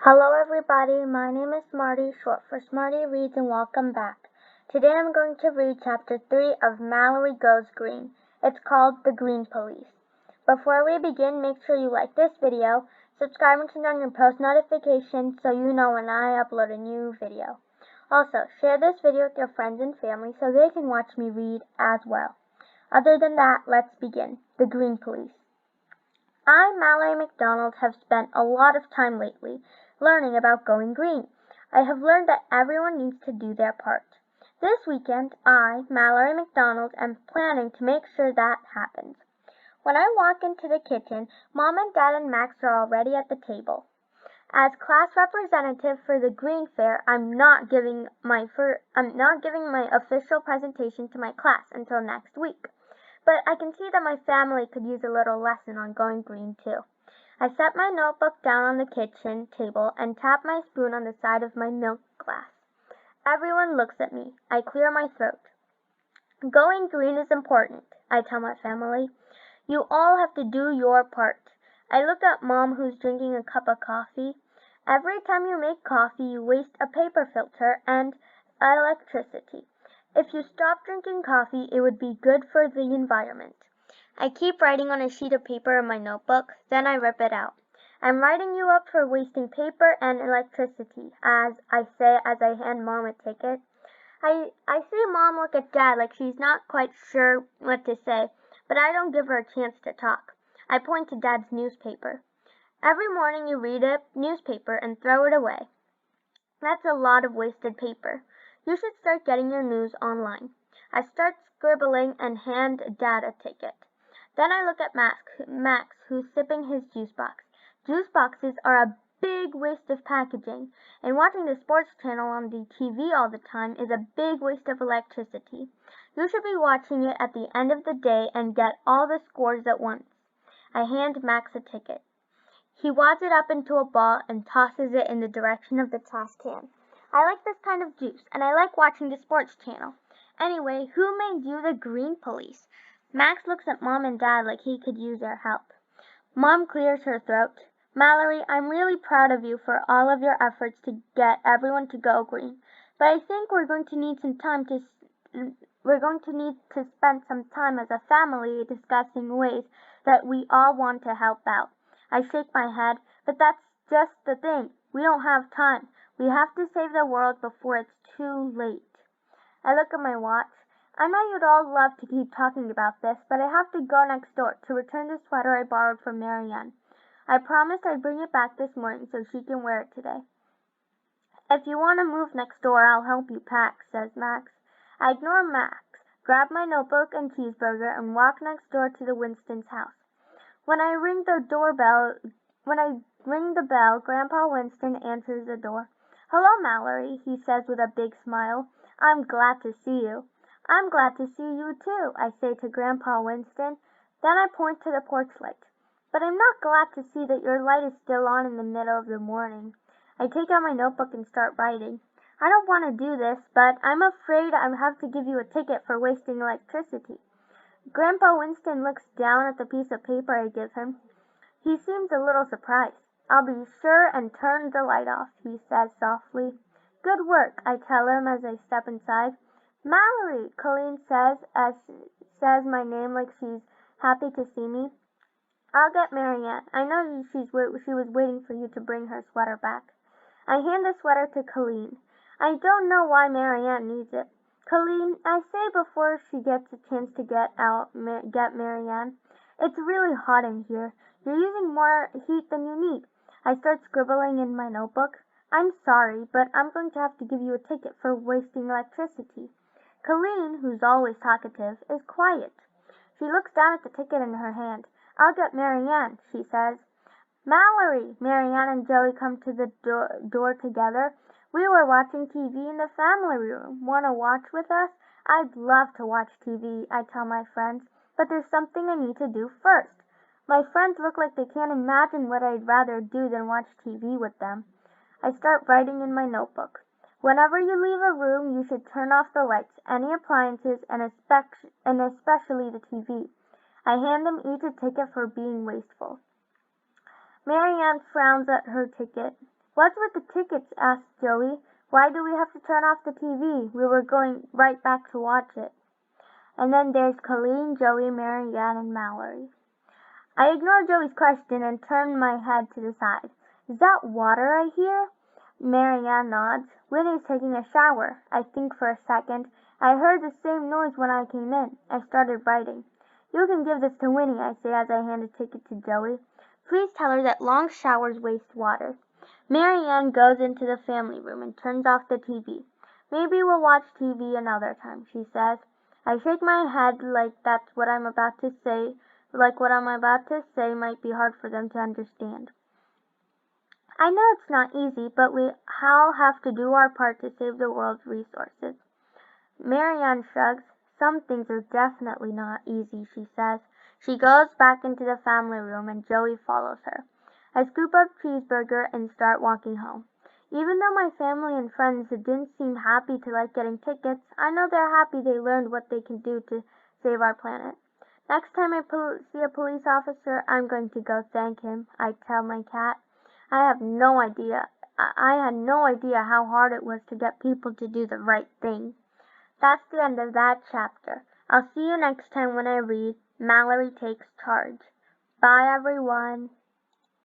Hello everybody, my name is Marty, short for Smarty Reads, and welcome back. Today I'm going to read Chapter 3 of Mallory Goes Green. It's called The Green Police. Before we begin, make sure you like this video, subscribe and turn on your post notifications so you know when I upload a new video. Also, share this video with your friends and family so they can watch me read as well. Other than that, let's begin. The Green Police. I, Mallory McDonald, have spent a lot of time lately learning about going green. I have learned that everyone needs to do their part. This weekend, I, Mallory McDonald, am planning to make sure that happens. When I walk into the kitchen, Mom and Dad and Max are already at the table. As class representative for the Green Fair, I'm not giving my official presentation to my class until next week. But I can see that my family could use a little lesson on going green too. I set my notebook down on the kitchen table and tap my spoon on the side of my milk glass. Everyone looks at me. I clear my throat. Going green is important, I tell my family. You all have to do your part. I look at Mom, who's drinking a cup of coffee. Every time you make coffee, you waste a paper filter and electricity. If you stop drinking coffee, it would be good for the environment. I keep writing on a sheet of paper in my notebook, then I rip it out. I'm writing you up for wasting paper and electricity, as I say as I hand Mom a ticket. I see Mom look at Dad like she's not quite sure what to say, but I don't give her a chance to talk. I point to Dad's newspaper. Every morning you read a newspaper and throw it away. That's a lot of wasted paper. You should start getting your news online. I start scribbling and hand Dad a ticket. Then I look at Max, who's sipping his juice box. Juice boxes are a big waste of packaging, and watching the sports channel on the TV all the time is a big waste of electricity. You should be watching it at the end of the day and get all the scores at once. I hand Max a ticket. He wads it up into a ball and tosses it in the direction of the trash can. I like this kind of juice, and I like watching the sports channel. Anyway, who made you the Green Police? Max looks at Mom and Dad like he could use their help. Mom clears her throat. Mallory, I'm really proud of you for all of your efforts to get everyone to go green, but I think we're going to need to spend some time as a family discussing ways that we all want to help out. I shake my head, but that's just the thing. We don't have time. We have to save the world before it's too late. I look at my watch. I know you'd all love to keep talking about this, but I have to go next door to return the sweater I borrowed from Marianne. I promised I'd bring it back this morning so she can wear it today. If you want to move next door, I'll help you pack, says Max. I ignore Max, grab my notebook and cheeseburger, and walk next door to the Winston's house. When I ring the bell, Grandpa Winston answers the door. Hello, Mallory, he says with a big smile. I'm glad to see you. I'm glad to see you too, I say to Grandpa Winston. Then I point to the porch light. But I'm not glad to see that your light is still on in the middle of the morning. I take out my notebook and start writing. I don't want to do this, but I'm afraid I have to give you a ticket for wasting electricity. Grandpa Winston looks down at the piece of paper I give him. He seems a little surprised. I'll be sure and turn the light off, he says softly. Good work, I tell him as I step inside. Mallory, Colleen says my name like she's happy to see me. I'll get Marianne. I know she was waiting for you to bring her sweater back. I hand the sweater to Colleen. I don't know why Marianne needs it. Colleen, I say before she gets a chance to get Marianne. It's really hot in here. You're using more heat than you need. I start scribbling in my notebook. I'm sorry, but I'm going to have to give you a ticket for wasting electricity. Colleen, who's always talkative, is quiet. She looks down at the ticket in her hand. I'll get Marianne, she says. Mallory! Marianne and Joey come to the door together. We were watching TV in the family room. Want to watch with us? I'd love to watch TV, I tell my friends, but there's something I need to do first. My friends look like they can't imagine what I'd rather do than watch TV with them. I start writing in my notebook. Whenever you leave a room, you should turn off the lights, any appliances, and especially the TV. I hand them each a ticket for being wasteful. Marianne frowns at her ticket. What's with the tickets? Asked Joey. Why do we have to turn off the TV? We were going right back to watch it. And then there's Colleen, Joey, Mary Ann, and Mallory. I ignored Joey's question and turned my head to the side. Is that water I hear? Mary Ann nods. Winnie's taking a shower. I think for a second. I heard the same noise when I came in. I started writing. You can give this to Winnie, I say as I hand a ticket to Joey. Please tell her that long showers waste water. Mary Ann goes into the family room and turns off the TV. Maybe we'll watch TV another time, she says. I shake my head like what I'm about to say might be hard for them to understand. I know it's not easy, but we all have to do our part to save the world's resources. Mary Ann shrugs. Some things are definitely not easy, she says. She goes back into the family room and Joey follows her. I scoop up cheeseburger and start walking home. Even though my family and friends didn't seem happy to like getting tickets, I know they're happy they learned what they can do to save our planet. Next time I see a police officer, I'm going to go thank him, I tell my cat. I had no idea how hard it was to get people to do the right thing. That's the end of that chapter. I'll see you next time when I read Mallory Takes Charge. Bye, everyone.